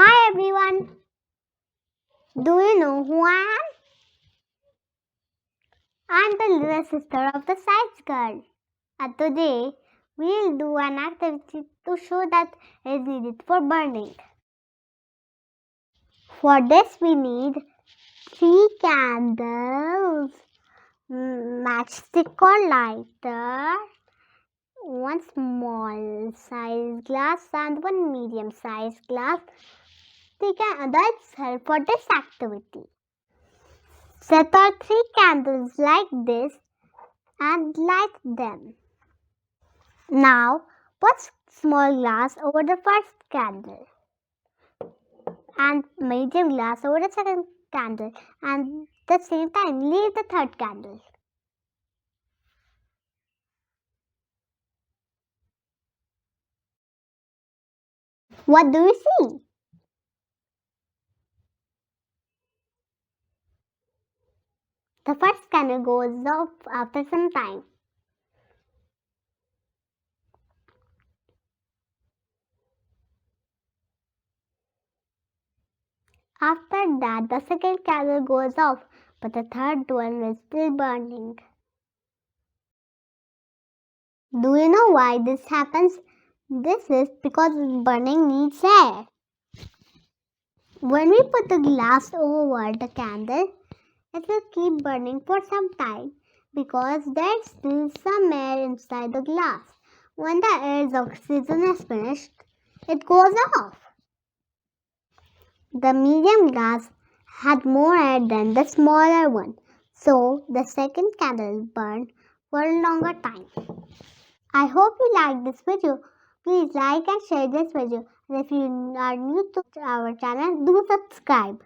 Hi everyone, do you know who I am? I'm the little sister of the science girl. And today we'll do an activity to show that is needed for burning. For this we need 3 candles, matchstick or lighter, one small size glass and one medium size glass. That's help for this activity. Set our 3 candles like this and light them. Now put small glass over the first candle and medium glass over the second candle, and at the same time leave the third candle. What do you see? The first candle goes off after some time. After that, the second candle goes off, but the third one is still burning. Do you know why this happens? This is because burning needs air. When we put the glass over the candle, it will keep burning for some time because there's still some air inside the glass. When the air's oxygen is finished, it goes off. The medium glass had more air than the smaller one, so the second candle burned for a longer time. I hope you liked this video. Please like and share this video. And if you are new to our channel, do subscribe.